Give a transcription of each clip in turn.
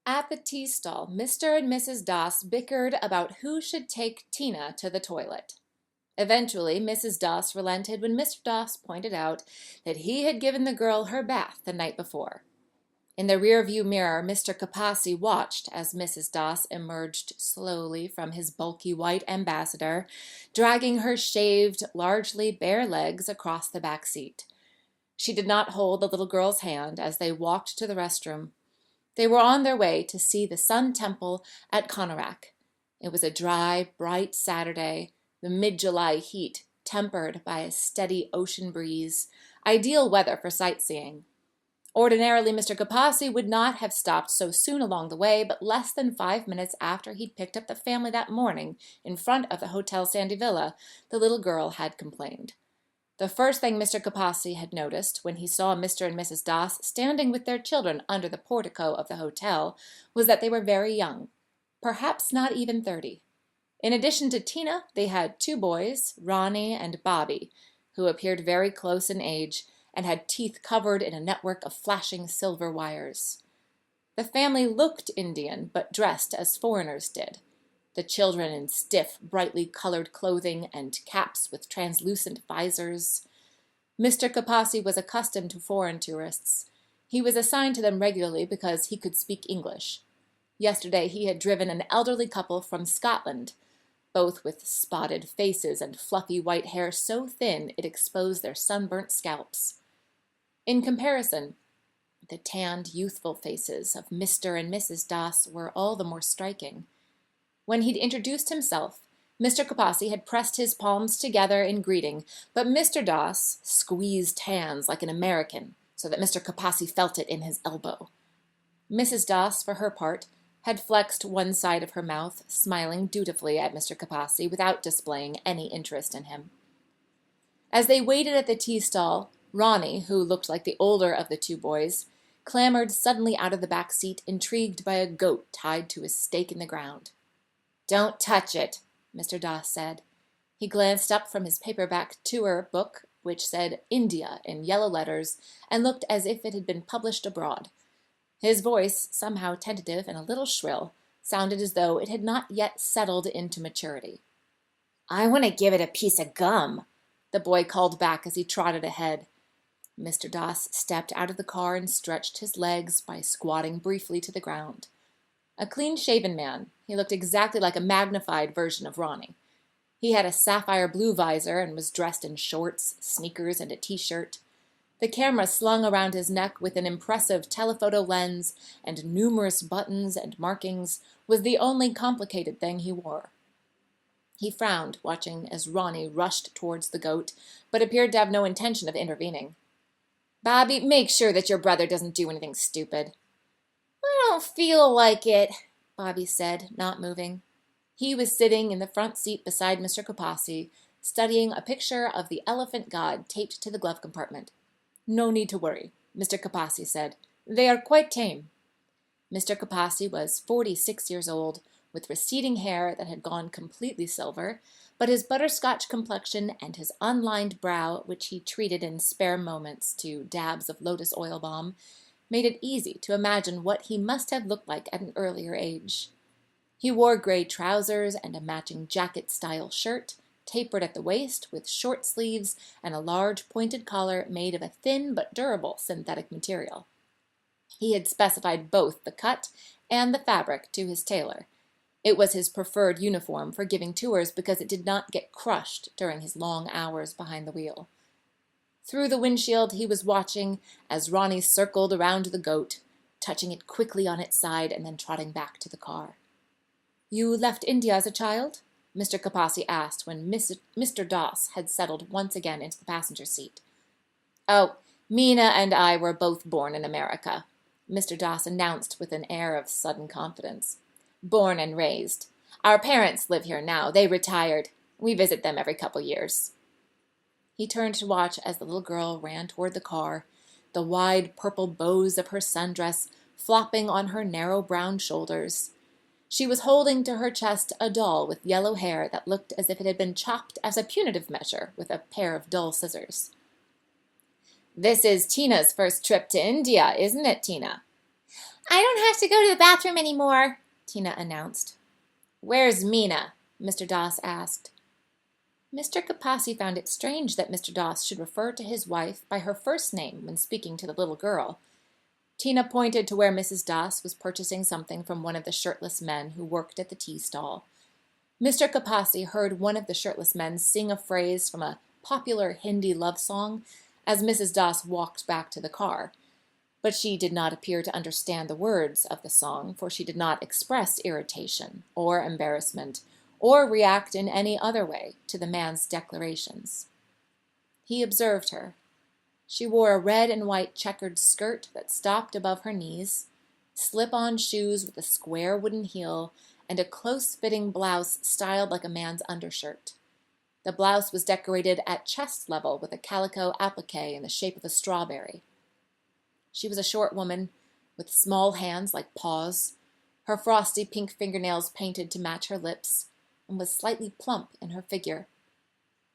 At the tea stall, Mr. and Mrs. Doss bickered about who should take Tina to the toilet. Eventually, Mrs. Doss relented when Mr. Doss pointed out that he had given the girl her bath the night before. In the rear-view mirror, Mr. Capassi watched as Mrs. Doss emerged slowly from his bulky white ambassador, dragging her shaved, largely bare legs across the back seat. She did not hold the little girl's hand as they walked to the restroom. They were on their way to see the Sun Temple at Konarak. It was a dry, bright Saturday, the mid-July heat tempered by a steady ocean breeze, ideal weather for sightseeing. Ordinarily, Mr. Capassi would not have stopped so soon along the way, but less than 5 minutes after he'd picked up the family that morning in front of the Hotel Sandy Villa, the little girl had complained. The first thing Mr. Capassi had noticed when he saw Mr. and Mrs. Doss standing with their children under the portico of the hotel was that they were very young, perhaps not even 30. In addition to Tina, they had 2 boys, Ronnie and Bobby, who appeared very close in age and had teeth covered in a network of flashing silver wires. The family looked Indian, but dressed as foreigners did. The children in stiff, brightly colored clothing and caps with translucent visors. Mr. Capassi was accustomed to foreign tourists. He was assigned to them regularly because he could speak English. Yesterday he had driven an elderly couple from Scotland, both with spotted faces and fluffy white hair so thin it exposed their sunburnt scalps. In comparison, the tanned, youthful faces of Mr. and Mrs. Doss were all the more striking. When he'd introduced himself, Mr. Capassi had pressed his palms together in greeting, but Mr. Doss squeezed hands like an American, so that Mr. Capassi felt it in his elbow. Mrs. Doss, for her part, had flexed one side of her mouth, smiling dutifully at Mr. Capassi without displaying any interest in him. As they waited at the tea stall, Ronnie, who looked like the older of the 2 boys, clambered suddenly out of the back seat, intrigued by a goat tied to a stake in the ground. "Don't touch it," Mr. Doss said. He glanced up from his paperback tour book, which said India in yellow letters and looked as if it had been published abroad. His voice, somehow tentative and a little shrill, sounded as though it had not yet settled into maturity. "I want to give it a piece of gum," the boy called back as he trotted ahead. Mr. Doss stepped out of the car and stretched his legs by squatting briefly to the ground. A clean-shaven man, he looked exactly like a magnified version of Ronnie. He had a sapphire blue visor and was dressed in shorts, sneakers, and a t-shirt. The camera slung around his neck with an impressive telephoto lens and numerous buttons and markings was the only complicated thing he wore. He frowned, watching as Ronnie rushed towards the goat, but appeared to have no intention of intervening. "Bobby, make sure that your brother doesn't do anything stupid." "I don't feel like it," Bobby said, not moving. He was sitting in the front seat beside Mr. Capassi, studying a picture of the elephant god taped to the glove compartment. "No need to worry," Mr. Capassi said. "They are quite tame." Mr. Capassi was 46 years old, with receding hair that had gone completely silver, but his butterscotch complexion and his unlined brow, which he treated in spare moments to dabs of lotus oil balm, made it easy to imagine what he must have looked like at an earlier age. He wore gray trousers and a matching jacket-style shirt, tapered at the waist with short sleeves and a large pointed collar made of a thin but durable synthetic material. He had specified both the cut and the fabric to his tailor. It was his preferred uniform for giving tours because it did not get crushed during his long hours behind the wheel. Through the windshield he was watching as Ronnie circled around the goat, touching it quickly on its side and then trotting back to the car. "You left India as a child?" Mr. Capassi asked when Mr. Doss had settled once again into the passenger seat. "Oh, Mina and I were both born in America," Mr. Doss announced with an air of sudden confidence. "Born and raised. Our parents live here now. They retired. We visit them every couple years." He turned to watch as the little girl ran toward the car, the wide purple bows of her sundress flopping on her narrow brown shoulders. She was holding to her chest a doll with yellow hair that looked as if it had been chopped as a punitive measure with a pair of dull scissors. "This is Tina's first trip to India, isn't it, Tina?" I don't have to go to the bathroom anymore, Tina announced. Where's Mina? Mr. Doss asked. Mr. Capassi found it strange that Mr. Doss should refer to his wife by her first name when speaking to the little girl. Tina pointed to where Mrs. Doss was purchasing something from one of the shirtless men who worked at the tea stall. Mr. Capassi heard one of the shirtless men sing a phrase from a popular Hindi love song as Mrs. Doss walked back to the car. But she did not appear to understand the words of the song, for she did not express irritation or embarrassment or react in any other way to the man's declarations. He observed her. She wore a red and white checkered skirt that stopped above her knees, slip-on shoes with a square wooden heel, and a close-fitting blouse styled like a man's undershirt. The blouse was decorated at chest level with a calico applique in the shape of a strawberry. She was a short woman with small hands like paws, her frosty pink fingernails painted to match her lips, and was slightly plump in her figure.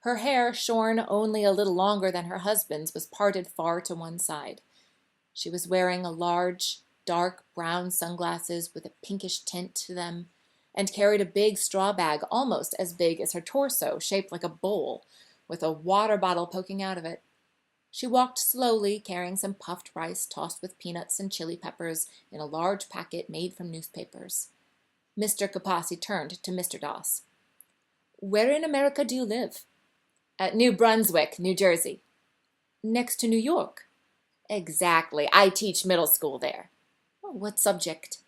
Her hair, shorn only a little longer than her husband's, was parted far to one side. She was wearing a large, dark brown sunglasses with a pinkish tint to them, and carried a big straw bag almost as big as her torso, shaped like a bowl, with a water bottle poking out of it. She walked slowly, carrying some puffed rice tossed with peanuts and chili peppers in a large packet made from newspapers. Mr. Capassi turned to Mr. Doss. Where in America do you live? At New Brunswick, New Jersey. Next to New York? Exactly. I teach middle school there. Oh, what subject?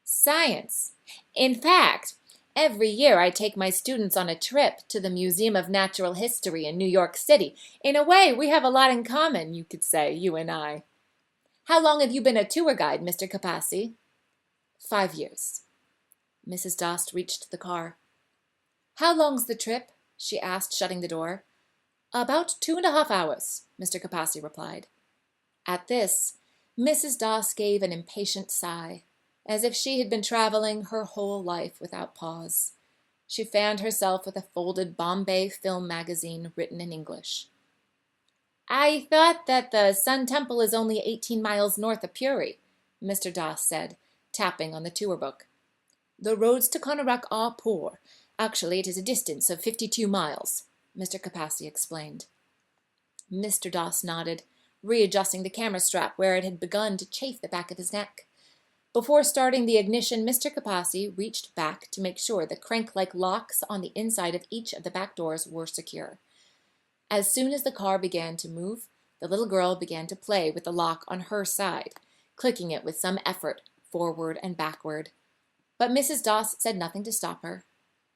Science. In fact, every year I take my students on a trip to the Museum of Natural History in New York City. In a way, we have a lot in common, you could say, you and I. How long have you been a tour guide, Mr. Capassi? 5 years. Mrs. Doss reached the car. How long's the trip? She asked, shutting the door. About 2.5 hours, Mr. Capassi replied. At this, Mrs. Doss gave an impatient sigh, as if she had been traveling her whole life without pause. She fanned herself with a folded Bombay film magazine written in English. I thought that the Sun Temple is only 18 miles north of Puri, Mr. Doss said, tapping on the tour book. The roads to Konarak are poor. Actually, it is a distance of 52 miles, Mr. Capassi explained. Mr. Doss nodded, readjusting the camera strap where it had begun to chafe the back of his neck. Before starting the ignition, Mr. Capassi reached back to make sure the crank-like locks on the inside of each of the back doors were secure. As soon as the car began to move, the little girl began to play with the lock on her side, clicking it with some effort, forward and backward. But Mrs. Doss said nothing to stop her.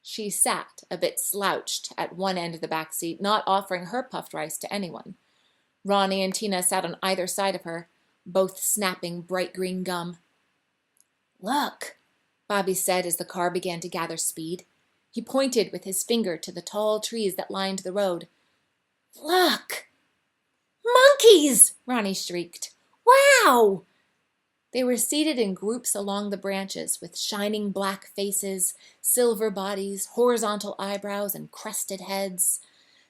She sat, a bit slouched, at one end of the back seat, not offering her puffed rice to anyone. Ronnie and Tina sat on either side of her, both snapping bright green gum. Look, Bobby said as the car began to gather speed. He pointed with his finger to the tall trees that lined the road. Look! Monkeys! Ronnie shrieked. Wow! They were seated in groups along the branches with shining black faces, silver bodies, horizontal eyebrows, and crested heads.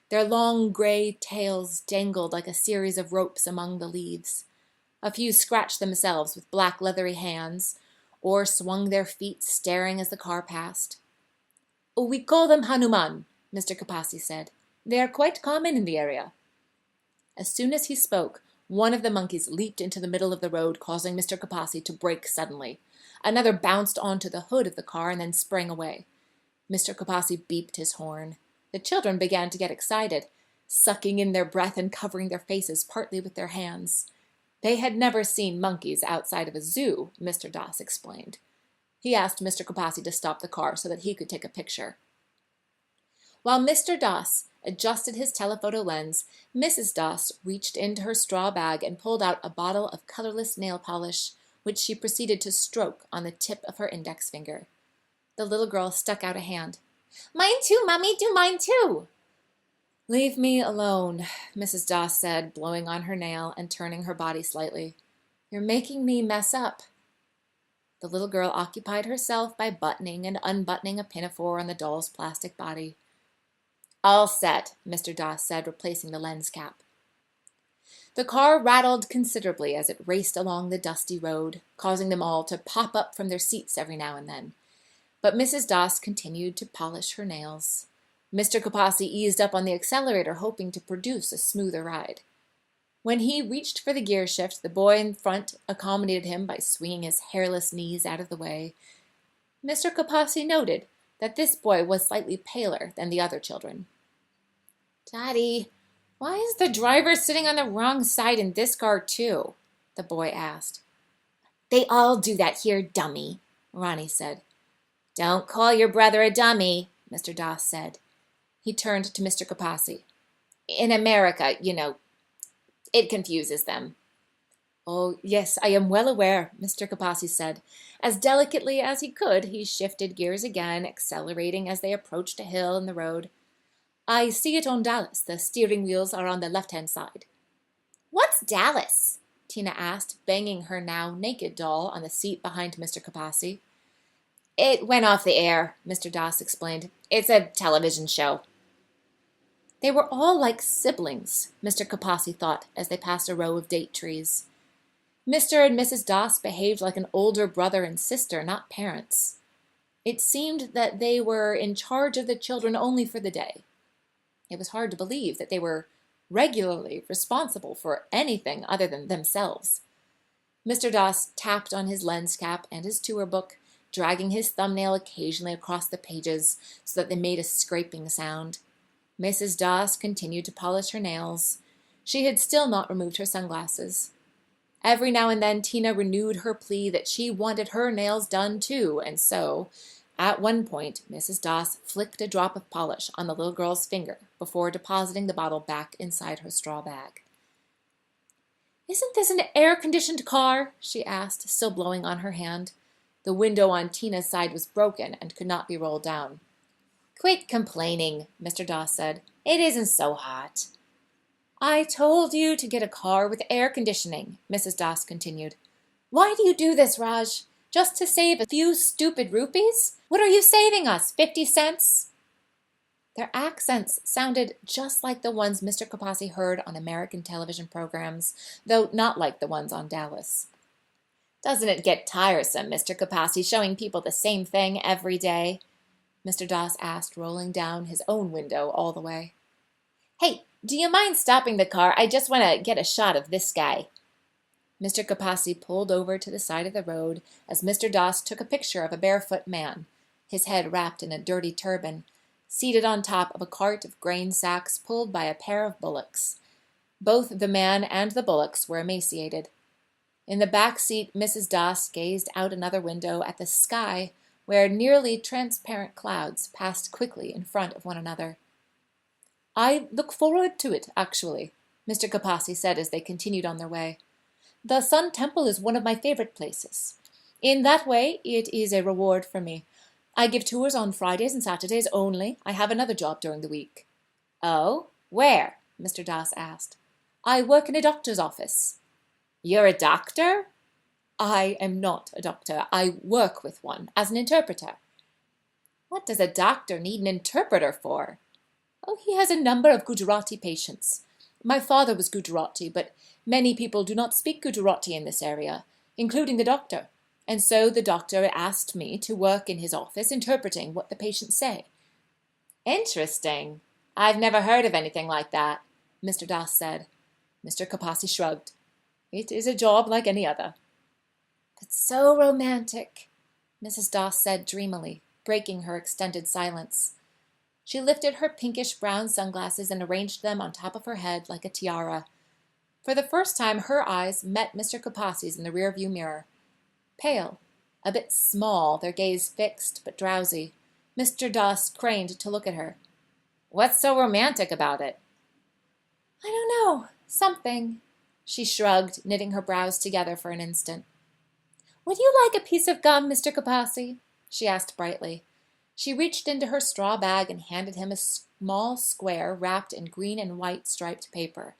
Their long gray tails dangled like a series of ropes among the leaves. A few scratched themselves with black leathery hands, or swung their feet staring as the car passed. We call them Hanuman, Mr. Capassi said. They are quite common in the area. As soon as he spoke, one of the monkeys leaped into the middle of the road, causing Mr. Capassi to brake suddenly. Another bounced onto the hood of the car and then sprang away. Mr. Capassi beeped his horn. The children began to get excited, sucking in their breath and covering their faces partly with their hands. They had never seen monkeys outside of a zoo, Mr. Doss explained. He asked Mr. Capassi to stop the car so that he could take a picture. While Mr. Doss adjusted his telephoto lens, Mrs. Doss reached into her straw bag and pulled out a bottle of colorless nail polish, which she proceeded to stroke on the tip of her index finger. The little girl stuck out a hand. Mine too, Mummy, do mine too. Leave me alone, Mrs. Doss said, blowing on her nail and turning her body slightly. You're making me mess up. The little girl occupied herself by buttoning and unbuttoning a pinafore on the doll's plastic body. All set, Mr. Doss said, replacing the lens cap. The car rattled considerably as it raced along the dusty road, causing them all to pop up from their seats every now and then. But Mrs. Doss continued to polish her nails. Mr. Capassi eased up on the accelerator, hoping to produce a smoother ride. When he reached for the gear shift, the boy in front accommodated him by swinging his hairless knees out of the way. Mr. Capassi noted that this boy was slightly paler than the other children. "Daddy, why is the driver sitting on the wrong side in this car too?" the boy asked. "They all do that here, dummy," Ronnie said. "Don't call your brother a dummy," Mr. Doss said. He turned to Mr. Capassi. "In America, it confuses them." "Oh, yes, I am well aware," Mr. Capassi said. As delicately as he could, he shifted gears again, accelerating as they approached a hill in the road. "I see it on Dallas. The steering wheels are on the left-hand side." "What's Dallas?" Tina asked, banging her now naked doll on the seat behind Mr. Capassi. "It went off the air," Mr. Doss explained. "It's a television show." They were all like siblings, Mr. Capassi thought as they passed a row of date trees. Mr. and Mrs. Doss behaved like an older brother and sister, not parents. It seemed that they were in charge of the children only for the day. It was hard to believe that they were regularly responsible for anything other than themselves. Mr. Doss tapped on his lens cap and his tour book, dragging his thumbnail occasionally across the pages so that they made a scraping sound. Mrs. Doss continued to polish her nails. She had still not removed her sunglasses. Every now and then Tina renewed her plea that she wanted her nails done too, and so, at one point, Mrs. Doss flicked a drop of polish on the little girl's finger before depositing the bottle back inside her straw bag. "Isn't this an air-conditioned car?" she asked, still blowing on her hand. The window on Tina's side was broken and could not be rolled down. "Quit complaining," Mr. Doss said. "It isn't so hot." "I told you to get a car with air conditioning," Mrs. Doss continued. "Why do you do this, Raj? Just to save a few stupid rupees? What are you saving us, 50 cents? Their accents sounded just like the ones Mr. Capassi heard on American television programs, though not like the ones on Dallas. "Doesn't it get tiresome, Mr. Capassi, showing people the same thing every day?" Mr. Doss asked, rolling down his own window all the way. "Hey, do you mind stopping the car? I just want to get a shot of this guy." Mr. Capassi pulled over to the side of the road as Mr. Doss took a picture of a barefoot man, his head wrapped in a dirty turban, seated on top of a cart of grain sacks pulled by a pair of bullocks. Both the man and the bullocks were emaciated. In the back seat, Mrs. Doss gazed out another window at the sky, where nearly transparent clouds passed quickly in front of one another. "I look forward to it, actually," Mr. Capassi said as they continued on their way. "The Sun Temple is one of my favorite places. In that way, it is a reward for me. I give tours on Fridays and Saturdays only. I have another job during the week." "Oh? Where?" Mr. Doss asked. "I work in a doctor's office." "You're a doctor?" "I am not a doctor. I work with one as an interpreter." "What does a doctor need an interpreter for?" "Oh, he has a number of Gujarati patients. My father was Gujarati, but many people do not speak Gujarati in this area, including the doctor. And so the doctor asked me to work in his office interpreting what the patients say." "Interesting. I've never heard of anything like that," Mr. Doss said. Mr. Capassi shrugged. "It is a job like any other." "It's so romantic," Mrs. Doss said dreamily, breaking her extended silence. She lifted her pinkish-brown sunglasses and arranged them on top of her head like a tiara. For the first time, her eyes met Mr. Capassi's in the rearview mirror. Pale, a bit small, their gaze fixed but drowsy, Mr. Doss craned to look at her. "What's so romantic about it?" "I don't know. Something." She shrugged, knitting her brows together for an instant. "Would you like a piece of gum, Mr. Capassi?" she asked brightly. She reached into her straw bag and handed him a small square wrapped in green and white striped paper.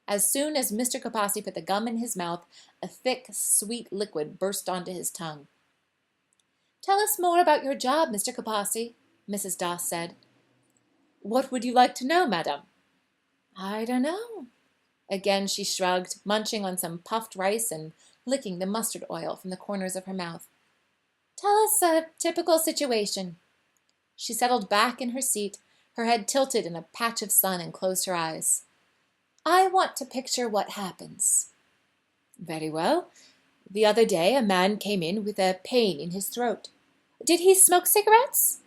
As soon as Mr. Capassi put the gum in his mouth, a thick, sweet liquid burst onto his tongue. "Tell us more about your job, Mr. Capassi," Mrs. Doss said. "What would you like to know, madam?" "I don't know." Again she shrugged, munching on some puffed rice and licking the mustard oil from the corners of her mouth. "Tell us a typical situation." She settled back in her seat, her head tilted in a patch of sun, and closed her eyes. "I want to picture what happens." "Very well. The other day a man came in with a pain in his throat." "Did he smoke cigarettes?"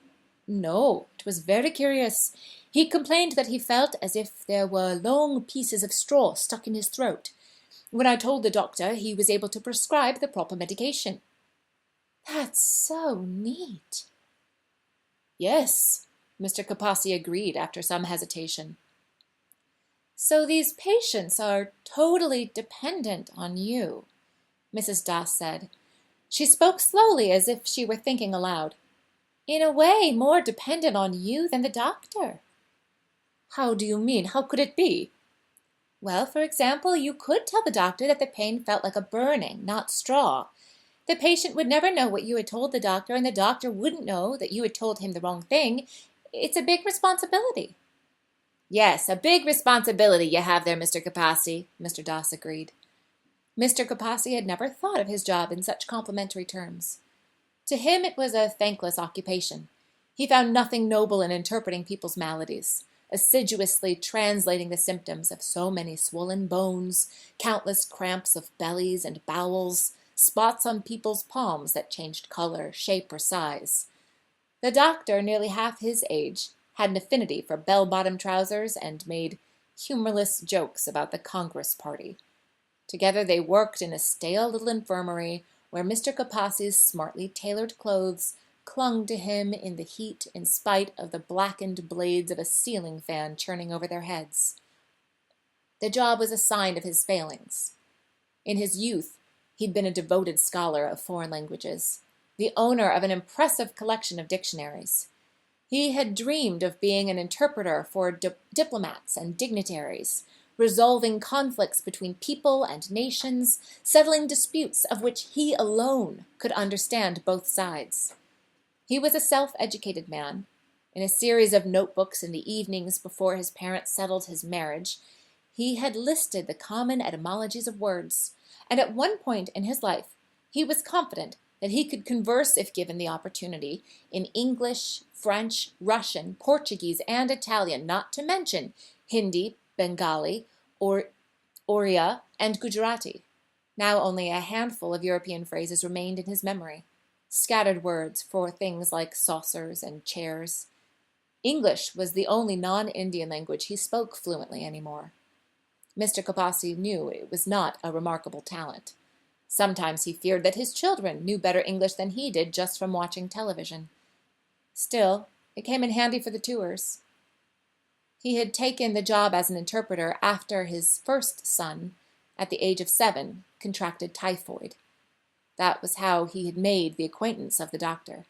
"No, it was very curious. He complained that he felt as if there were long pieces of straw stuck in his throat. When I told the doctor, he was able to prescribe the proper medication." "That's so neat." "Yes," Mr. Capassi agreed after some hesitation. "So these patients are totally dependent on you," Mrs. Doss said. She spoke slowly, as if she were thinking aloud. "In a way, more dependent on you than the doctor." "How do you mean? How could it be?" "Well, for example, you could tell the doctor that the pain felt like a burning, not straw. The patient would never know what you had told the doctor, and the doctor wouldn't know that you had told him the wrong thing. It's a big responsibility." "Yes, a big responsibility you have there, Mr. Capassi," Mr. Doss agreed. Mr. Capassi had never thought of his job in such complimentary terms. To him it was a thankless occupation. He found nothing noble in interpreting people's maladies, assiduously translating the symptoms of so many swollen bones, countless cramps of bellies and bowels, spots on people's palms that changed color, shape, or size. The doctor, nearly half his age, had an affinity for bell-bottom trousers and made humorless jokes about the Congress Party. Together they worked in a stale little infirmary where Mr. Capassi's smartly tailored clothes clung to him in the heat in spite of the blackened blades of a ceiling fan churning over their heads. The job was a sign of his failings. In his youth, he'd been a devoted scholar of foreign languages, the owner of an impressive collection of dictionaries. He had dreamed of being an interpreter for diplomats and dignitaries, resolving conflicts between people and nations, settling disputes of which he alone could understand both sides. He was a self-educated man. In a series of notebooks in the evenings before his parents settled his marriage, he had listed the common etymologies of words, and at one point in his life he was confident that he could converse, if given the opportunity, in English, French, Russian, Portuguese, and Italian, not to mention Hindi, Bengali, Oriya, and Gujarati. Now only a handful of European phrases remained in his memory, scattered words for things like saucers and chairs. English was the only non-Indian language he spoke fluently anymore. Mr. Capassi knew it was not a remarkable talent. Sometimes he feared that his children knew better English than he did just from watching television. Still, it came in handy for the tours. He had taken the job as an interpreter after his first son, at the age of 7, contracted typhoid. That was how he had made the acquaintance of the doctor.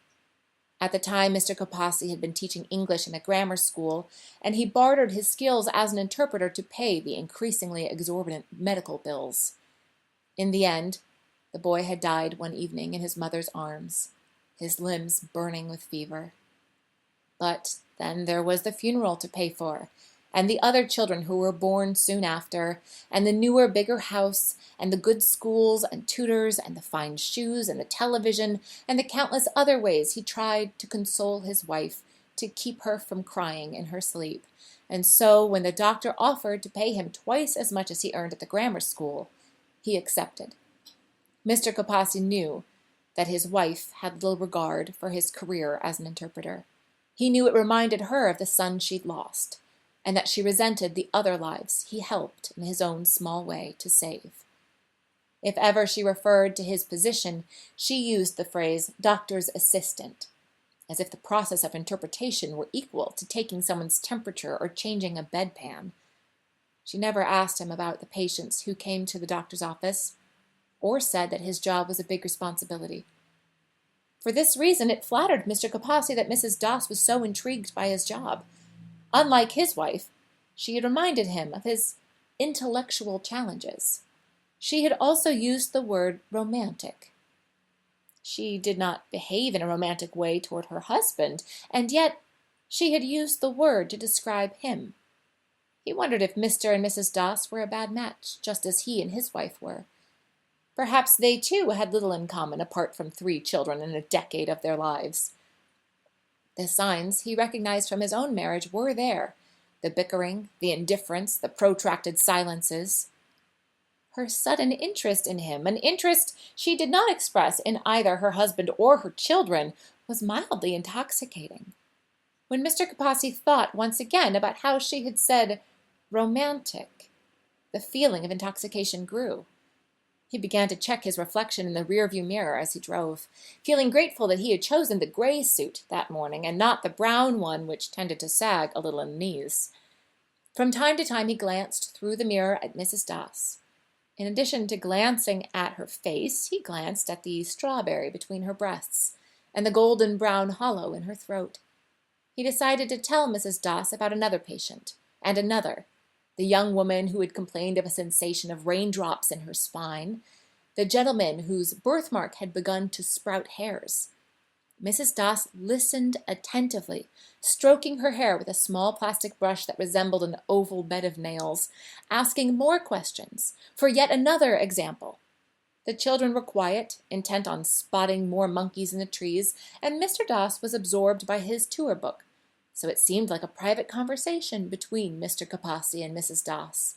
At the time, Mr. Capassi had been teaching English in a grammar school, and he bartered his skills as an interpreter to pay the increasingly exorbitant medical bills. In the end, the boy had died one evening in his mother's arms, his limbs burning with fever. But then there was the funeral to pay for, and the other children who were born soon after, and the newer, bigger house, and the good schools and tutors, and the fine shoes, and the television, and the countless other ways he tried to console his wife, to keep her from crying in her sleep. And so, when the doctor offered to pay him twice as much as he earned at the grammar school, he accepted. Mr. Capassi knew that his wife had little regard for his career as an interpreter. He knew it reminded her of the son she'd lost, and that she resented the other lives he helped in his own small way to save. If ever she referred to his position, she used the phrase doctor's assistant, as if the process of interpretation were equal to taking someone's temperature or changing a bedpan. She never asked him about the patients who came to the doctor's office, or said that his job was a big responsibility. For this reason, it flattered Mr. Capassi that Mrs. Doss was so intrigued by his job. Unlike his wife, she had reminded him of his intellectual challenges. She had also used the word romantic. She did not behave in a romantic way toward her husband, and yet she had used the word to describe him. He wondered if Mr. and Mrs. Doss were a bad match, just as he and his wife were. Perhaps they, too, had little in common apart from 3 children in a decade of their lives. The signs he recognized from his own marriage were there: the bickering, the indifference, the protracted silences. Her sudden interest in him, an interest she did not express in either her husband or her children, was mildly intoxicating. When Mr. Capasi thought once again about how she had said romantic, the feeling of intoxication grew. He began to check his reflection in the rearview mirror as he drove, feeling grateful that he had chosen the gray suit that morning and not the brown one which tended to sag a little in the knees. From time to time he glanced through the mirror at Mrs. Doss. In addition to glancing at her face, he glanced at the strawberry between her breasts and the golden brown hollow in her throat. He decided to tell Mrs. Doss about another patient, and another, the young woman who had complained of a sensation of raindrops in her spine, the gentleman whose birthmark had begun to sprout hairs. Mrs. Doss listened attentively, stroking her hair with a small plastic brush that resembled an oval bed of nails, asking more questions for yet another example. The children were quiet, intent on spotting more monkeys in the trees, and Mr. Doss was absorbed by his tour book, so it seemed like a private conversation between Mr. Capasi and Mrs. Doss.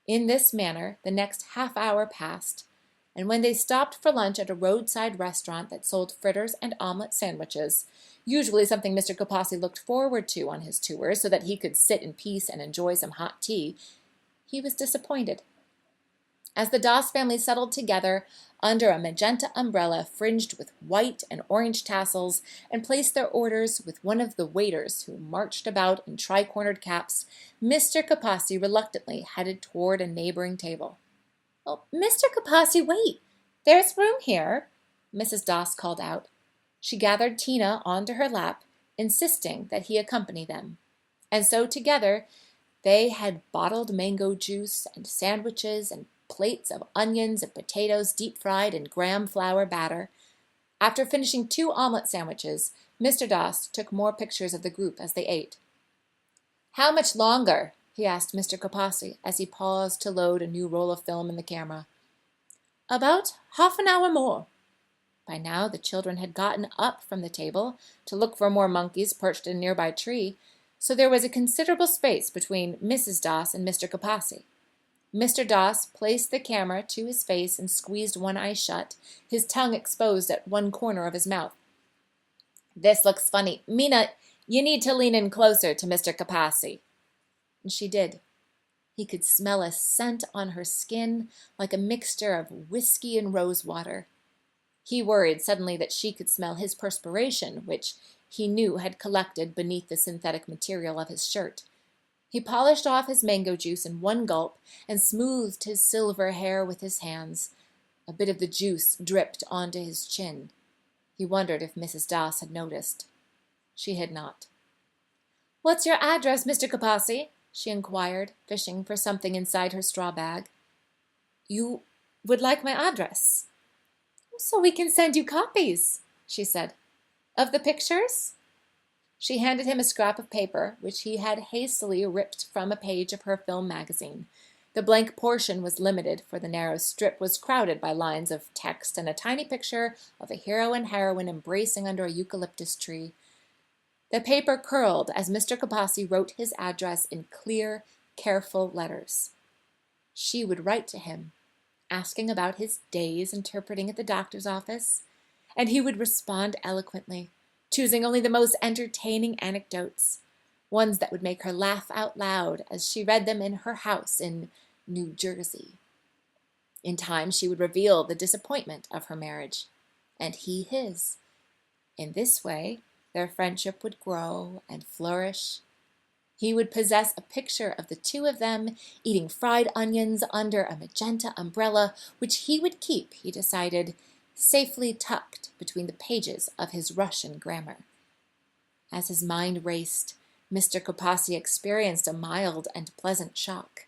In this manner the next half-hour passed, and when they stopped for lunch at a roadside restaurant that sold fritters and omelet sandwiches, usually something Mr. Capasi looked forward to on his tours so that he could sit in peace and enjoy some hot tea, he was disappointed. As the Doss family settled together under a magenta umbrella fringed with white and orange tassels and placed their orders with one of the waiters who marched about in tri-cornered caps, Mr. Capasi reluctantly headed toward a neighboring table. "Oh, Mr. Capasi, wait! There's room here," Mrs. Doss called out. She gathered Tina onto her lap, insisting that he accompany them. And so together they had bottled mango juice and sandwiches and plates of onions and potatoes deep-fried in graham flour batter. After finishing 2 omelet sandwiches, Mr. Doss took more pictures of the group as they ate. "How much longer?" he asked Mr. Capasi as he paused to load a new roll of film in the camera. "About half an hour more." By now the children had gotten up from the table to look for more monkeys perched in a nearby tree, so there was a considerable space between Mrs. Doss and Mr. Capasi. Mr. Doss placed the camera to his face and squeezed one eye shut, his tongue exposed at one corner of his mouth. "This looks funny. Mina, you need to lean in closer to Mr. Capasi." And she did. He could smell a scent on her skin like a mixture of whiskey and rose water. He worried suddenly that she could smell his perspiration, which he knew had collected beneath the synthetic material of his shirt. He polished off his mango juice in one gulp and smoothed his silver hair with his hands. A bit of the juice dripped onto his chin. He wondered if Mrs. Doss had noticed. She had not. "What's your address, Mr. Capasi?" she inquired, fishing for something inside her straw bag. "You would like my address?" "So we can send you copies," she said. "Of the pictures?" She handed him a scrap of paper, which he had hastily ripped from a page of her film magazine. The blank portion was limited, for the narrow strip was crowded by lines of text and a tiny picture of a hero and heroine embracing under a eucalyptus tree. The paper curled as Mr. Capasi wrote his address in clear, careful letters. She would write to him, asking about his days interpreting at the doctor's office, and he would respond eloquently, choosing only the most entertaining anecdotes, ones that would make her laugh out loud as she read them in her house in New Jersey. In time she would reveal the disappointment of her marriage, and he his. In this way their friendship would grow and flourish. He would possess a picture of the 2 of them eating fried onions under a magenta umbrella, which he would keep, he decided, safely tucked between the pages of his Russian grammar. As his mind raced, Mr. Capasi experienced a mild and pleasant shock.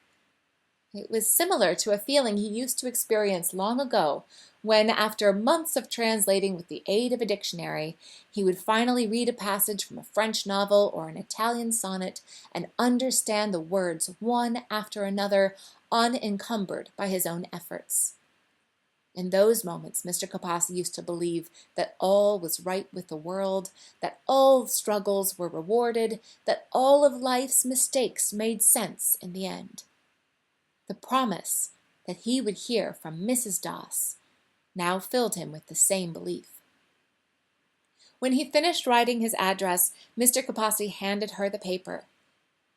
It was similar to a feeling he used to experience long ago when, after months of translating with the aid of a dictionary, he would finally read a passage from a French novel or an Italian sonnet and understand the words one after another, unencumbered by his own efforts. In those moments, Mr. Capasi used to believe that all was right with the world, that all struggles were rewarded, that all of life's mistakes made sense in the end. The promise that he would hear from Mrs. Doss now filled him with the same belief. When he finished writing his address, Mr. Capasi handed her the paper.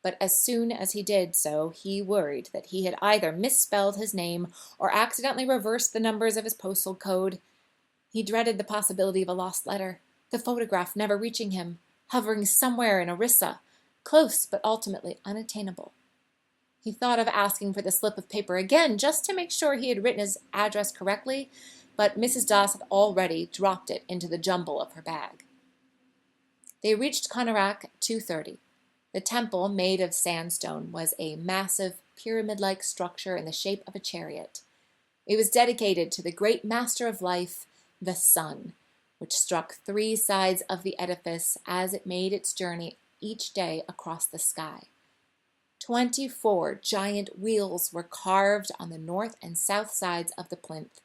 But as soon as he did so, he worried that he had either misspelled his name or accidentally reversed the numbers of his postal code. He dreaded the possibility of a lost letter, the photograph never reaching him, hovering somewhere in Orissa, close but ultimately unattainable. He thought of asking for the slip of paper again, just to make sure he had written his address correctly, but Mrs. Doss had already dropped it into the jumble of her bag. They reached Konarak at 2:30. The temple, made of sandstone, was a massive, pyramid-like structure in the shape of a chariot. It was dedicated to the great master of life, the sun, which struck 3 sides of the edifice as it made its journey each day across the sky. 24 giant wheels were carved on the north and south sides of the plinth.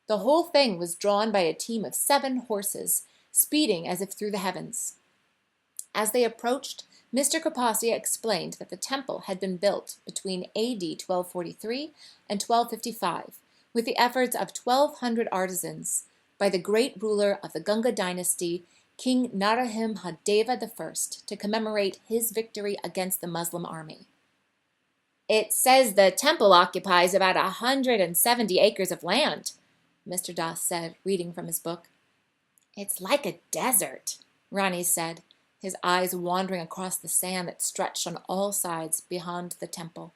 The whole thing was drawn by a team of 7 horses, speeding as if through the heavens. As they approached, Mr. Capasi explained that the temple had been built between A.D. 1243 and 1255, with the efforts of 1,200 artisans, by the great ruler of the Gunga dynasty, King Narasimhadeva I, to commemorate his victory against the Muslim army. "It says the temple occupies about 170 acres of land," Mr. Doss said, reading from his book. "It's like a desert," Rani said, his eyes wandering across the sand that stretched on all sides beyond the temple.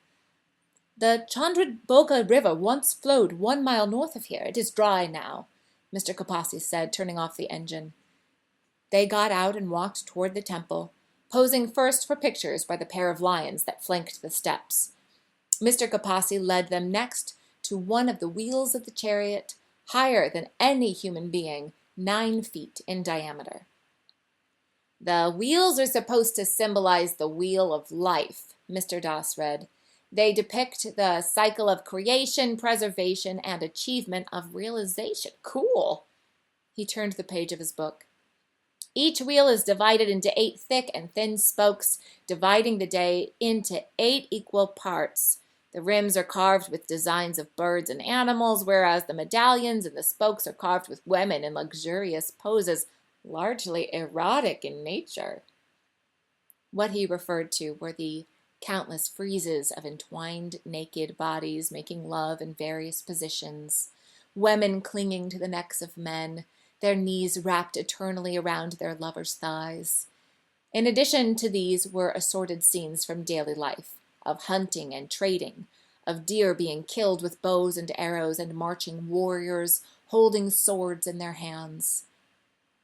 "The Chandradboga River once flowed 1 mile north of here. It is dry now," Mr. Capasi said, turning off the engine. They got out and walked toward the temple, posing first for pictures by the pair of lions that flanked the steps. Mr. Capasi led them next to one of the wheels of the chariot, higher than any human being, 9 feet in diameter. "The wheels are supposed to symbolize the wheel of life," Mr. Doss read. "They depict the cycle of creation, preservation, and achievement of realization." Cool. He turned the page of his book. "Each wheel is divided into 8 thick and thin spokes, dividing the day into 8 equal parts. The rims are carved with designs of birds and animals, whereas the medallions and the spokes are carved with women in luxurious poses, largely erotic in nature." What he referred to were the countless friezes of entwined naked bodies making love in various positions, women clinging to the necks of men, their knees wrapped eternally around their lovers' thighs. In addition to these were assorted scenes from daily life, of hunting and trading, of deer being killed with bows and arrows and marching warriors holding swords in their hands.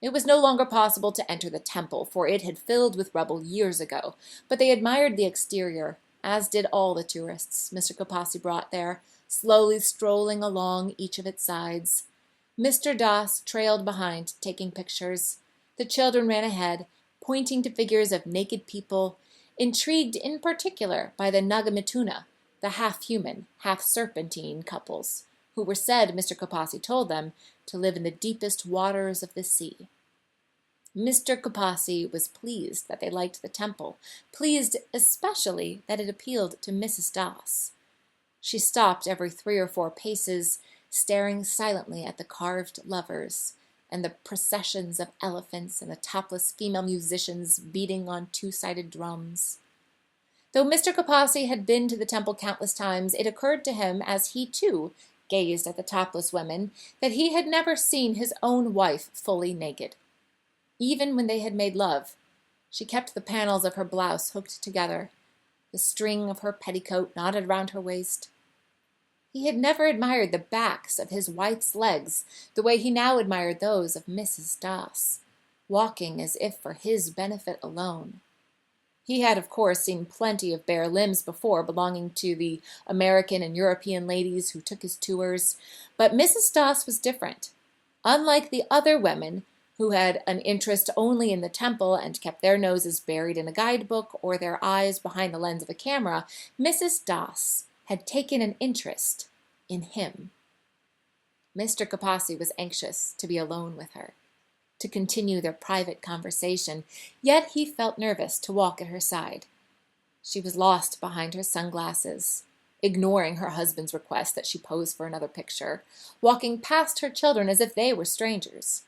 It was no longer possible to enter the temple, for it had filled with rubble years ago, but they admired the exterior, as did all the tourists Mr. Capasi brought there, slowly strolling along each of its sides. Mr. Doss trailed behind, taking pictures. The children ran ahead, pointing to figures of naked people, intrigued in particular by the Nagamituna, the half-human, half-serpentine couples, who were said, Mr. Capasi told them, to live in the deepest waters of the sea. Mr. Capasi was pleased that they liked the temple, pleased especially that it appealed to Mrs. Doss. She stopped every 3 or 4 paces, staring silently at the carved lovers and the processions of elephants and the topless female musicians beating on 2-sided drums. Though Mr. Capasi had been to the temple countless times, it occurred to him, as he too gazed at the topless women, that he had never seen his own wife fully naked. Even when they had made love, she kept the panels of her blouse hooked together, the string of her petticoat knotted round her waist. He had never admired the backs of his wife's legs the way he now admired those of Mrs. Doss, walking as if for his benefit alone. He had, of course, seen plenty of bare limbs before belonging to the American and European ladies who took his tours, but Mrs. Doss was different. Unlike the other women, who had an interest only in the temple and kept their noses buried in a guidebook or their eyes behind the lens of a camera, Mrs. Doss had taken an interest in him. Mr. Kapasi was anxious to be alone with her, to continue their private conversation, yet he felt nervous to walk at her side. She was lost behind her sunglasses, ignoring her husband's request that she pose for another picture, walking past her children as if they were strangers.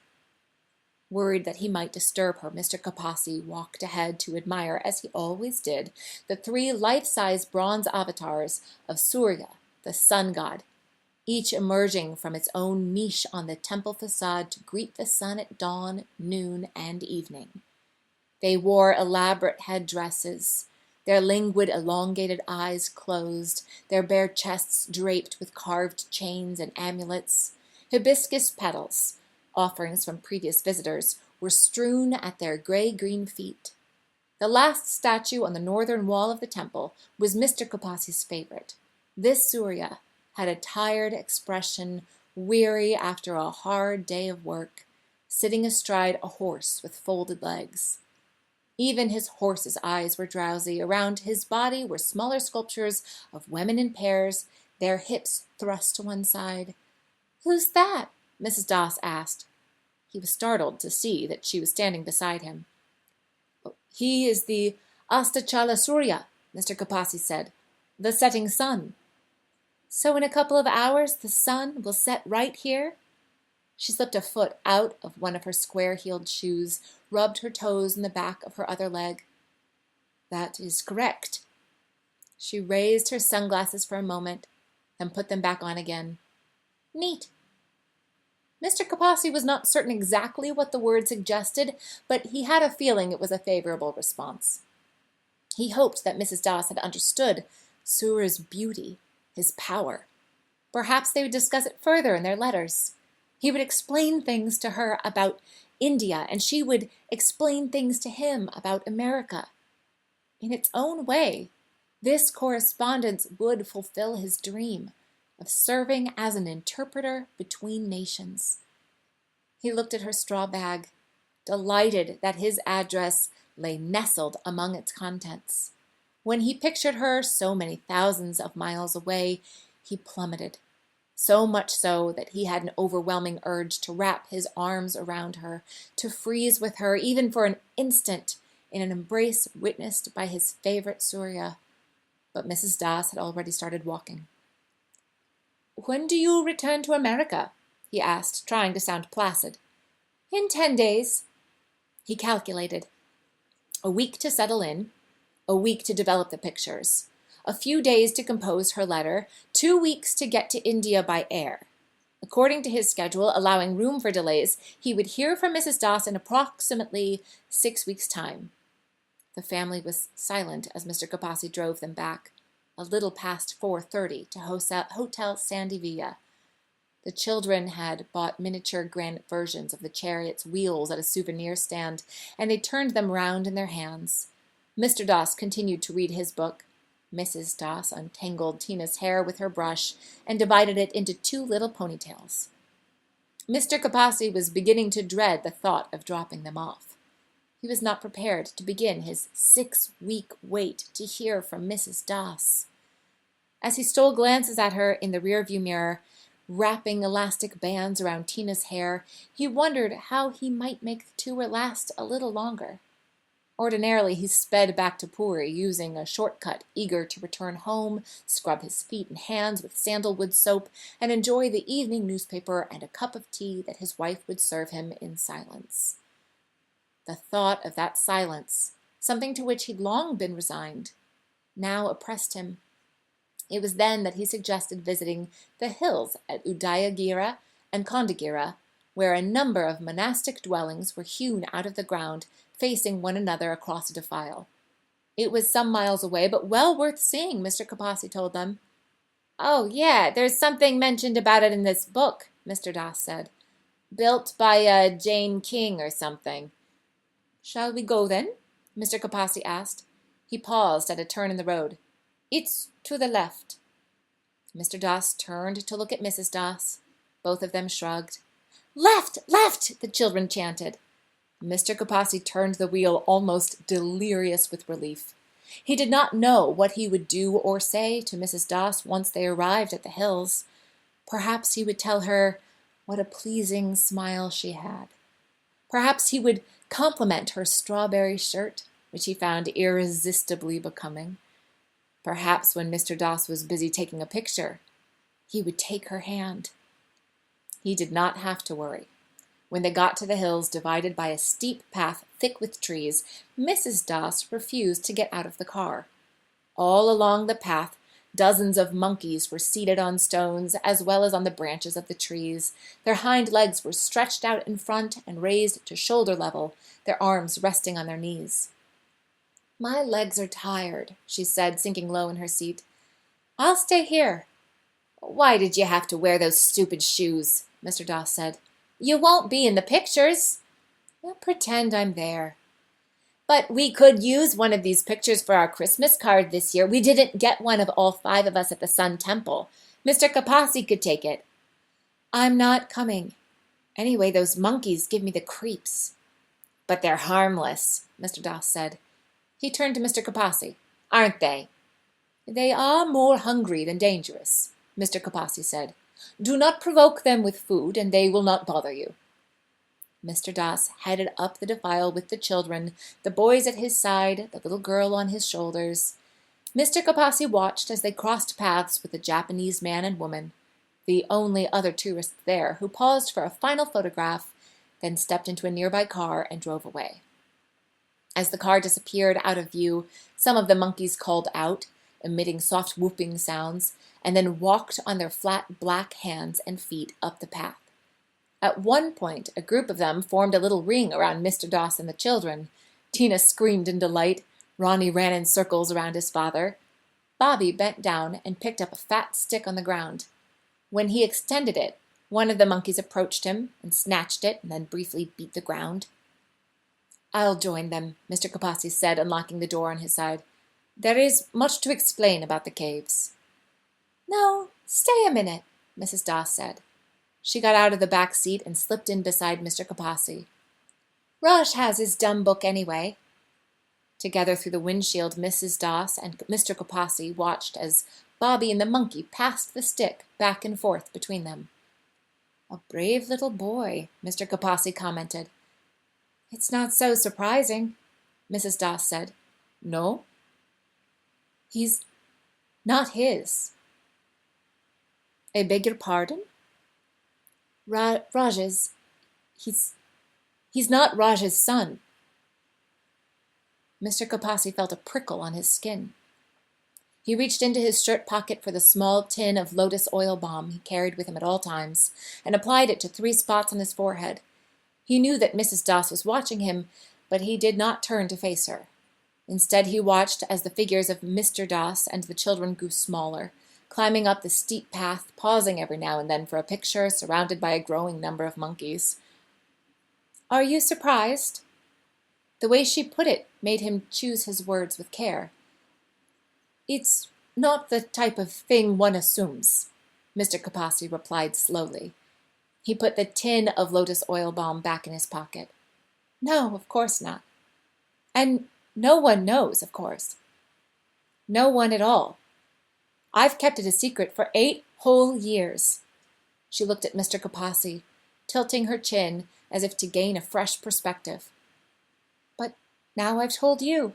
Worried that he might disturb her, Mr. Kapasi walked ahead to admire, as he always did, the 3 life-size bronze avatars of Surya, the sun god, each emerging from its own niche on the temple facade to greet the sun at dawn, noon, and evening. They wore elaborate headdresses, their languid, elongated eyes closed, their bare chests draped with carved chains and amulets. Hibiscus petals, offerings from previous visitors, were strewn at their gray-green feet. The last statue on the northern wall of the temple was Mr. Kapasi's favorite. This Surya had a tired expression, weary after a hard day of work, sitting astride a horse with folded legs. Even his horse's eyes were drowsy. Around his body were smaller sculptures of women in pairs, their hips thrust to one side. "Who's that?" Mrs. Doss asked. He was startled to see that she was standing beside him. "He is the Astachala Surya," Mr. Kapasi said, "the setting sun." "So in a couple of hours the sun will set right here?" She slipped a foot out of one of her square-heeled shoes, rubbed her toes in the back of her other leg. "That is correct." She raised her sunglasses for a moment, then put them back on again. "Neat." Mr. Kapasi was not certain exactly what the word suggested, but he had a feeling it was a favorable response. He hoped that Mrs. Doss had understood Surya's beauty, his power. Perhaps they would discuss it further in their letters. He would explain things to her about India, and she would explain things to him about America. In its own way, this correspondence would fulfill his dream of serving as an interpreter between nations. He looked at her straw bag, delighted that his address lay nestled among its contents. When he pictured her so many thousands of miles away, he plummeted, so much so that he had an overwhelming urge to wrap his arms around her, to freeze with her, even for an instant, in an embrace witnessed by his favorite Surya. But Mrs. Doss had already started walking. "When do you return to America?" he asked, trying to sound placid. "In 10 days." He calculated. A week to settle in, a week to develop the pictures, a few days to compose her letter, 2 weeks to get to India by air. According to his schedule, allowing room for delays, he would hear from Mrs. Doss in approximately 6 weeks' time. The family was silent as Mr. Kapasi drove them back, a little past 4:30, to Hotel Sandy Villa. The children had bought miniature granite versions of the chariot's wheels at a souvenir stand, and they turned them round in their hands. Mr. Doss continued to read his book. Mrs. Doss untangled Tina's hair with her brush and divided it into 2 little ponytails. Mr. Kapasi was beginning to dread the thought of dropping them off. He was not prepared to begin his 6-week wait to hear from Mrs. Doss. As he stole glances at her in the rearview mirror, wrapping elastic bands around Tina's hair, he wondered how he might make the tour last a little longer. Ordinarily, he sped back to Puri, using a shortcut, eager to return home, scrub his feet and hands with sandalwood soap, and enjoy the evening newspaper and a cup of tea that his wife would serve him in silence. The thought of that silence, something to which he'd long been resigned, now oppressed him. It was then that he suggested visiting the hills at Udayagira and Kondagira, where a number of monastic dwellings were hewn out of the ground, facing one another across a defile. It was some miles away, but well worth seeing, Mr. Kapasi told them. "Oh, yeah, there's something mentioned about it in this book," Mr. Doss said. "Built by a Jane King or something." "Shall we go then?" Mr. Kapasi asked. He paused at a turn in the road. "It's to the left." Mr. Doss turned to look at Mrs. Doss. Both of them shrugged. "Left! Left!" the children chanted. Mr. Capasi turned the wheel, almost delirious with relief. He did not know what he would do or say to Mrs. Doss once they arrived at the hills. Perhaps he would tell her what a pleasing smile she had. Perhaps he would compliment her strawberry shirt, which he found irresistibly becoming. Perhaps when Mr. Doss was busy taking a picture, he would take her hand. He did not have to worry. When they got to the hills divided by a steep path thick with trees, Mrs. Doss refused to get out of the car. All along the path, dozens of monkeys were seated on stones as well as on the branches of the trees. Their hind legs were stretched out in front and raised to shoulder level, their arms resting on their knees. "My legs are tired," she said, sinking low in her seat. "I'll stay here." "Why did you have to wear those stupid shoes?" Mr. Doss said. "You won't be in the pictures." "Pretend I'm there." "But we could use one of these pictures for our Christmas card this year. We didn't get one of all 5 of us at the Sun Temple. Mr. Capasi could take it." "I'm not coming. Anyway, those monkeys give me the creeps." "But they're harmless," Mr. Doss said. He turned to Mr. Capasi. "Aren't they?" "They are more hungry than dangerous," Mr. Capasi said. "Do not provoke them with food, and they will not bother you." Mr. Doss headed up the defile with the children, the boys at his side, the little girl on his shoulders. Mr. Capasi watched as they crossed paths with the Japanese man and woman, the only other tourist there, who paused for a final photograph, then stepped into a nearby car and drove away. As the car disappeared out of view, some of the monkeys called out, emitting soft whooping sounds, and then walked on their flat black hands and feet up the path. At one point, a group of them formed a little ring around Mr. Doss and the children. Tina screamed in delight. Ronnie ran in circles around his father. Bobby bent down and picked up a fat stick on the ground. When he extended it, one of the monkeys approached him and snatched it and then briefly beat the ground. "I'll join them," Mr. Capasi said, unlocking the door on his side. "There is much to explain about the caves." "No, stay a minute," Mrs. Doss said. She got out of the back seat and slipped in beside Mr. Capasi. "Raj has his dumb book anyway." Together through the windshield, Mrs. Doss and Mr. Capasi watched as Bobby and the monkey passed the stick back and forth between them. "A brave little boy," Mr. Capasi commented. "It's not so surprising," Mrs. Doss said. "No?" "He's not his." "I beg your pardon?" Raj's. He's not Raj's son." Mr. Capasi felt a prickle on his skin. He reached into his shirt pocket for the small tin of lotus oil balm he carried with him at all times, and applied it to 3 spots on his forehead. He knew that Mrs. Doss was watching him, but he did not turn to face her. Instead, he watched as the figures of Mr. Doss and the children grew smaller, climbing up the steep path, pausing every now and then for a picture, surrounded by a growing number of monkeys. "Are you surprised?" The way she put it made him choose his words with care. "It's not the type of thing one assumes," Mr. Capasi replied slowly. He put the tin of lotus oil balm back in his pocket. "No, of course not. And no one knows, of course. No one at all. I've kept it a secret for 8 whole years." She looked at Mr. Capasi, tilting her chin as if to gain a fresh perspective. "But now I've told you."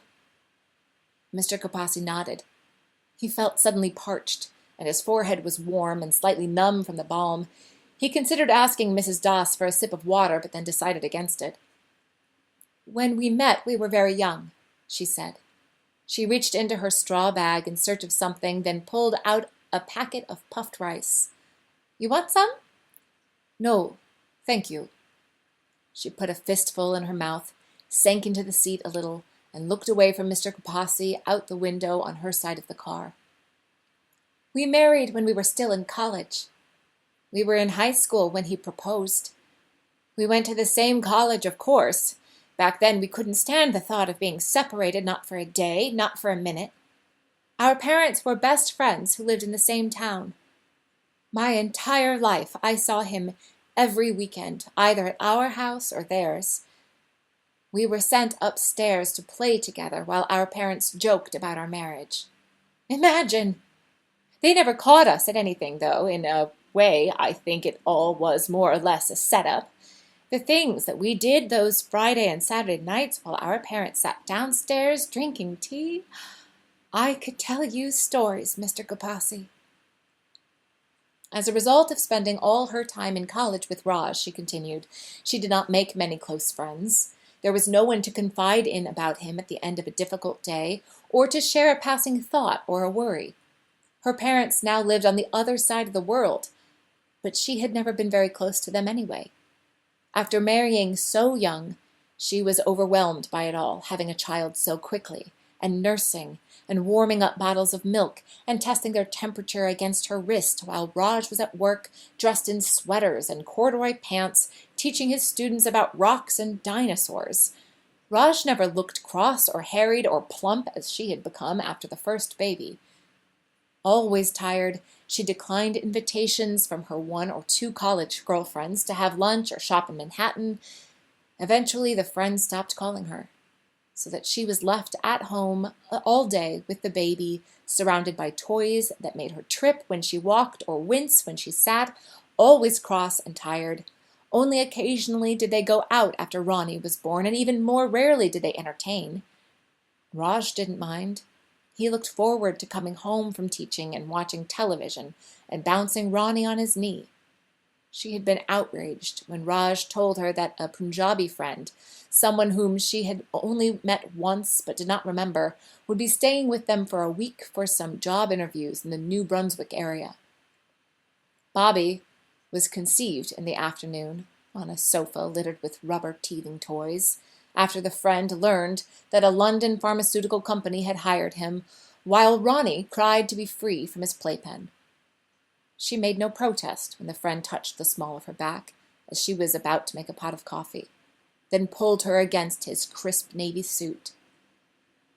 Mr. Capasi nodded. He felt suddenly parched, and his forehead was warm and slightly numb from the balm. He considered asking Mrs. Doss for a sip of water, but then decided against it. "When we met, we were very young," she said. She reached into her straw bag in search of something, then pulled out a packet of puffed rice. "You want some?" "No, thank you." She put a fistful in her mouth, sank into the seat a little, and looked away from Mr. Capasi out the window on her side of the car. "We married when we were still in college. We were in high school when he proposed. We went to the same college, of course, Back then we couldn't stand the thought of being separated, not for a day, not for a minute. Our parents were best friends who lived in the same town. My entire life I saw him every weekend, either at our house or theirs. We were sent upstairs to play together while our parents joked about our marriage. Imagine! They never caught us at anything, though. In a way, I think it all was more or less a setup. The things that we did those Friday and Saturday nights while our parents sat downstairs drinking tea. I could tell you stories, Mr. Kapasi. As a result of spending all her time in college with Raj, she continued, she did not make many close friends. There was no one to confide in about him at the end of a difficult day, or to share a passing thought or a worry. Her parents now lived on the other side of the world, but she had never been very close to them anyway. After marrying so young, she was overwhelmed by it all, having a child so quickly, and nursing, and warming up bottles of milk, and testing their temperature against her wrist while Raj was at work, dressed in sweaters and corduroy pants, teaching his students about rocks and dinosaurs. Raj never looked cross or harried or plump as she had become after the first baby. Always tired, she declined invitations from her 1 or 2 college girlfriends to have lunch or shop in Manhattan. Eventually, the friends stopped calling her, so that she was left at home all day with the baby, surrounded by toys that made her trip when she walked or wince when she sat, always cross and tired. Only occasionally did they go out after Ronnie was born, and even more rarely did they entertain. Raj didn't mind. He looked forward to coming home from teaching and watching television and bouncing Ronnie on his knee. She had been outraged when Raj told her that a Punjabi friend, someone whom she had only met once but did not remember, would be staying with them for a week for some job interviews in the New Brunswick area. Bobby was conceived in the afternoon on a sofa littered with rubber teething toys, after the friend learned that a London pharmaceutical company had hired him, while Ronnie cried to be free from his playpen. She made no protest when the friend touched the small of her back, as she was about to make a pot of coffee, then pulled her against his crisp navy suit.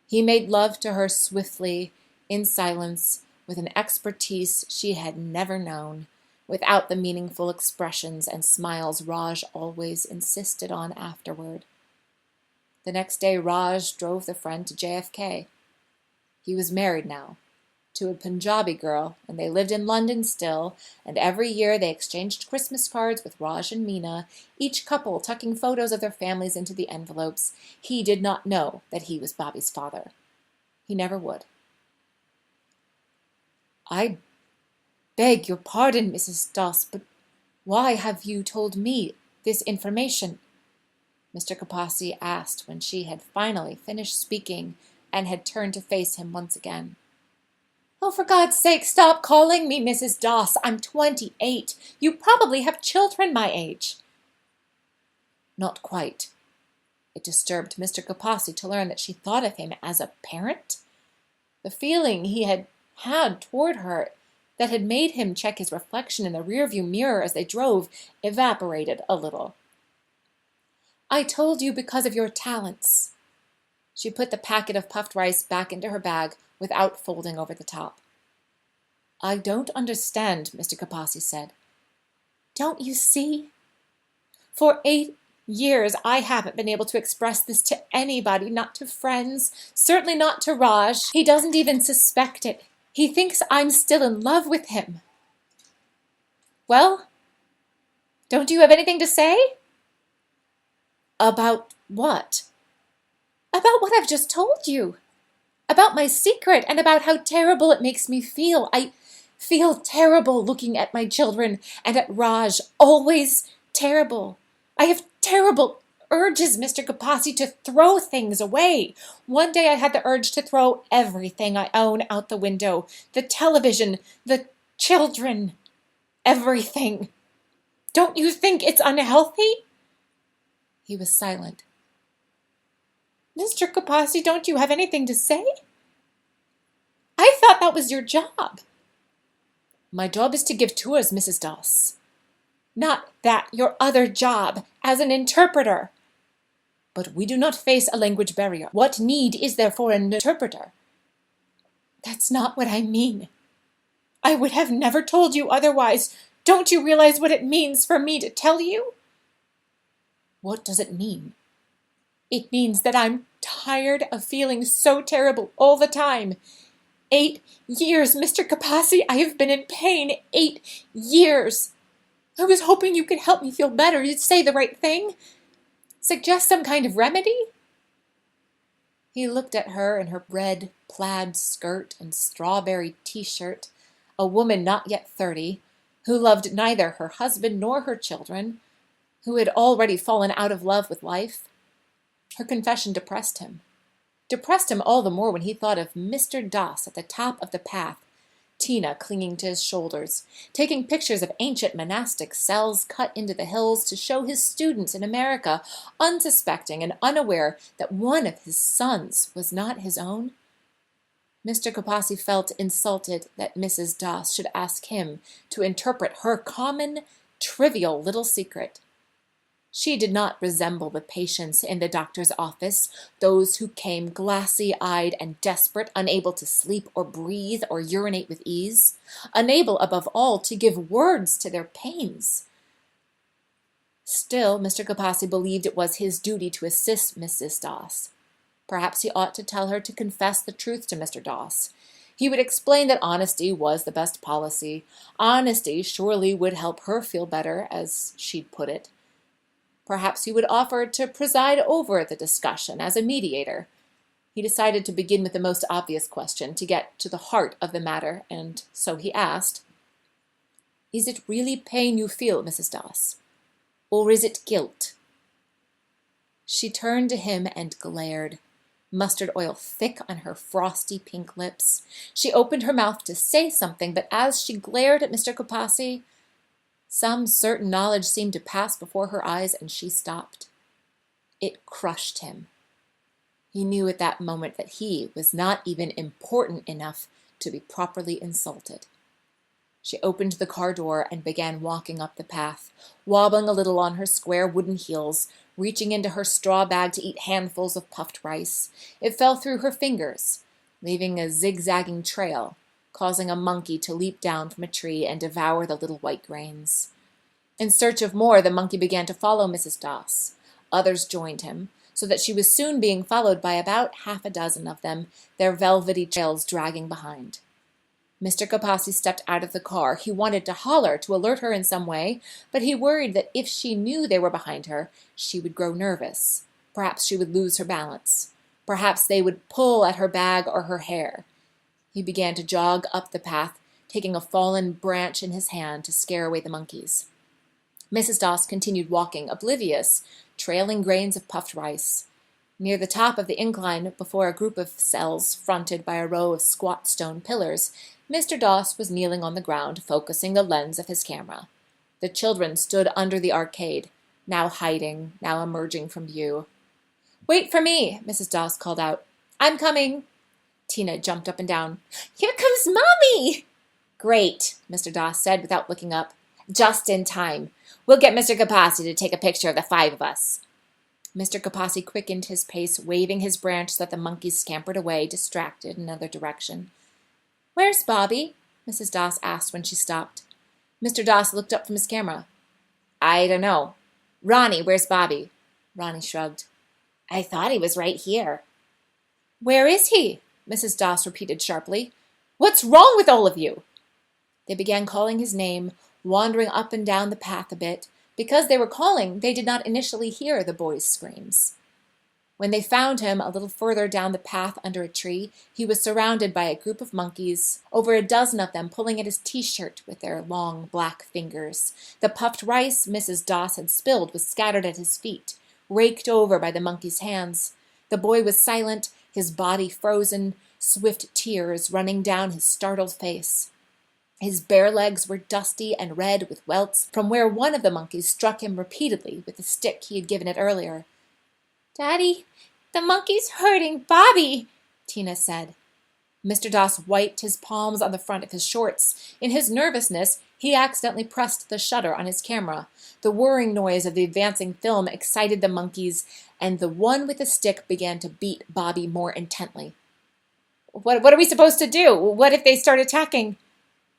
He made love to her swiftly, in silence, with an expertise she had never known, without the meaningful expressions and smiles Raj always insisted on afterward. The next day, Raj drove the friend to JFK. He was married now, to a Punjabi girl, and they lived in London still, and every year they exchanged Christmas cards with Raj and Meena, each couple tucking photos of their families into the envelopes. He did not know that he was Bobby's father. He never would. "I beg your pardon, Mrs. Das, but why have you told me this information?" Mr. Kapasi asked when she had finally finished speaking and had turned to face him once again. "Oh, for God's sake, stop calling me Mrs. Das. I'm 28. You probably have children my age." Not quite. It disturbed Mr. Kapasi to learn that she thought of him as a parent. The feeling he had had toward her that had made him check his reflection in the rearview mirror as they drove evaporated a little. "I told you because of your talents." She put the packet of puffed rice back into her bag without folding over the top. "I don't understand," Mr. Kapasi said. "Don't you see? For 8 years I haven't been able to express this to anybody, not to friends, certainly not to Raj. He doesn't even suspect it. He thinks I'm still in love with him." "Well, don't you have anything to say?" "About what?" "About what I've just told you. About my secret and about how terrible it makes me feel. I feel terrible looking at my children and at Raj. Always terrible. I have terrible urges, Mr. Kapasi, to throw things away. One day I had the urge to throw everything I own out the window. The television, the children, everything. Don't you think it's unhealthy?" He was silent. "Mr. Kapasi, don't you have anything to say? I thought that was your job." "My job is to give tours, Mrs. Das." "Not that, your other job, as an interpreter." But we do not face a language barrier. What need is there for an interpreter? That's not what I mean. I would have never told you otherwise. Don't you realize what it means for me to tell you? What does it mean? It means that I'm tired of feeling so terrible all the time. 8 years, Mr. Capassi, I have been in pain. 8 years. I was hoping you could help me feel better. You'd say the right thing. Suggest some kind of remedy? He looked at her in her red plaid skirt and strawberry t-shirt, a woman not yet 30, who loved neither her husband nor her children, who had already fallen out of love with life. Her confession depressed him all the more when he thought of Mr. Doss at the top of the path, Tina clinging to his shoulders, taking pictures of ancient monastic cells cut into the hills to show his students in America, unsuspecting and unaware that one of his sons was not his own. Mr. Capassi felt insulted that Mrs. Doss should ask him to interpret her common, trivial little secret. She did not resemble the patients in the doctor's office, those who came glassy-eyed and desperate, unable to sleep or breathe or urinate with ease, unable, above all, to give words to their pains. Still, Mr. Capassi believed it was his duty to assist Mrs. Doss. Perhaps he ought to tell her to confess the truth to Mr. Doss. He would explain that honesty was the best policy. Honesty surely would help her feel better, as she'd put it. Perhaps he would offer to preside over the discussion as a mediator. He decided to begin with the most obvious question, to get to the heart of the matter, and so he asked, "Is it really pain you feel, Mrs. Doss? Or is it guilt?" She turned to him and glared, mustard oil thick on her frosty pink lips. She opened her mouth to say something, but as she glared at Mr. Capassi, some certain knowledge seemed to pass before her eyes, and she stopped. It crushed him. He knew at that moment that he was not even important enough to be properly insulted. She opened the car door and began walking up the path, wobbling a little on her square wooden heels, reaching into her straw bag to eat handfuls of puffed rice. It fell through her fingers, leaving a zigzagging trail, causing a monkey to leap down from a tree and devour the little white grains. In search of more, the monkey began to follow Mrs. Doss. Others joined him, so that she was soon being followed by about half a dozen of them, their velvety trails dragging behind. Mr. Capassi stepped out of the car. He wanted to holler, to alert her in some way, but he worried that if she knew they were behind her, she would grow nervous. Perhaps she would lose her balance. Perhaps they would pull at her bag or her hair. He began to jog up the path, taking a fallen branch in his hand to scare away the monkeys. Mrs. Doss continued walking, oblivious, trailing grains of puffed rice. Near the top of the incline, before a group of cells fronted by a row of squat stone pillars, Mr. Doss was kneeling on the ground, focusing the lens of his camera. The children stood under the arcade, now hiding, now emerging from view. "Wait for me," Mrs. Doss called out. "I'm coming." Tina jumped up and down. "Here comes Mommy!" "Great," Mr. Doss said without looking up. "Just in time. We'll get Mr. Capassi to take a picture of the 5 of us." Mr. Capassi quickened his pace, waving his branch so that the monkeys scampered away, distracted, in another direction. "Where's Bobby?" Mrs. Doss asked when she stopped. Mr. Doss looked up from his camera. "I don't know. Ronnie, where's Bobby?" Ronnie shrugged. "I thought he was right here." "Where is he?" Mrs. Doss repeated sharply. "What's wrong with all of you?" They began calling his name, wandering up and down the path a bit. Because they were calling, they did not initially hear the boy's screams. When they found him a little further down the path under a tree, he was surrounded by a group of monkeys, over a dozen of them pulling at his t-shirt with their long black fingers. The puffed rice Mrs. Doss had spilled was scattered at his feet, raked over by the monkeys' hands. The boy was silent, his body frozen, swift tears running down his startled face. His bare legs were dusty and red with welts from where one of the monkeys struck him repeatedly with the stick he had given it earlier. "Daddy, the monkey's hurting Bobby," Tina said. Mr. Doss wiped his palms on the front of his shorts. In his nervousness, He accidentally pressed the shutter on his camera. The whirring noise of the advancing film excited the monkeys, and the one with the stick began to beat Bobby more intently. What are we supposed to do? What if they start attacking?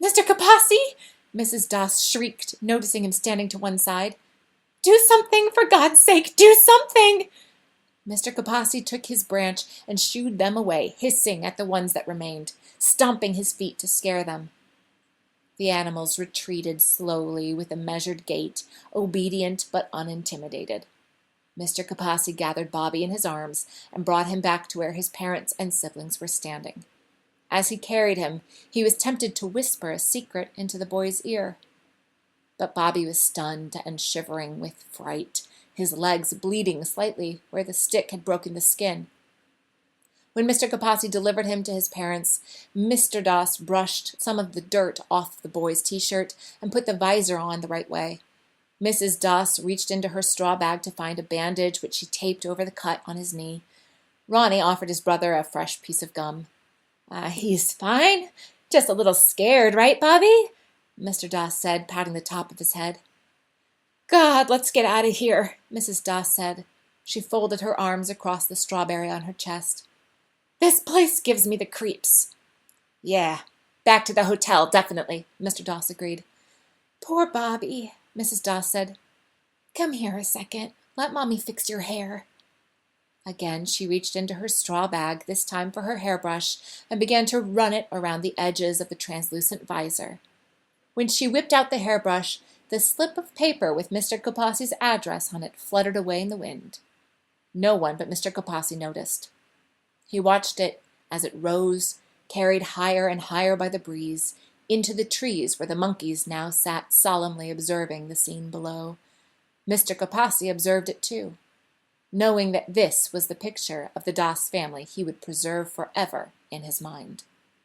Mr. Capassi! Mrs. Doss shrieked, noticing him standing to one side. Do something, for God's sake, do something! Mr. Capassi took his branch and shooed them away, hissing at the ones that remained, stomping his feet to scare them. The animals retreated slowly with a measured gait, obedient but unintimidated. Mr. Capassi gathered Bobby in his arms and brought him back to where his parents and siblings were standing. As he carried him, he was tempted to whisper a secret into the boy's ear. But Bobby was stunned and shivering with fright, his legs bleeding slightly where the stick had broken the skin. When Mr. Capassi delivered him to his parents, Mr. Doss brushed some of the dirt off the boy's t-shirt and put the visor on the right way. Mrs. Doss reached into her straw bag to find a bandage, which she taped over the cut on his knee. Ronnie offered his brother a fresh piece of gum. He's fine. Just a little scared, right, Bobby? Mr. Doss said, patting the top of his head. God, let's get out of here, Mrs. Doss said. She folded her arms across the strawberry on her chest. This place gives me the creeps. Yeah, back to the hotel, definitely, Mr. Doss agreed. Poor Bobby, Mrs. Doss said. Come here a second. Let Mommy fix your hair. Again, she reached into her straw bag, this time for her hairbrush, and began to run it around the edges of the translucent visor. When she whipped out the hairbrush, the slip of paper with Mr. Capassi's address on it fluttered away in the wind. No one but Mr. Capassi noticed. He watched it as it rose, carried higher and higher by the breeze, into the trees where the monkeys now sat solemnly observing the scene below. Mr. Capassi observed it too, knowing that this was the picture of the Doss family he would preserve forever in his mind.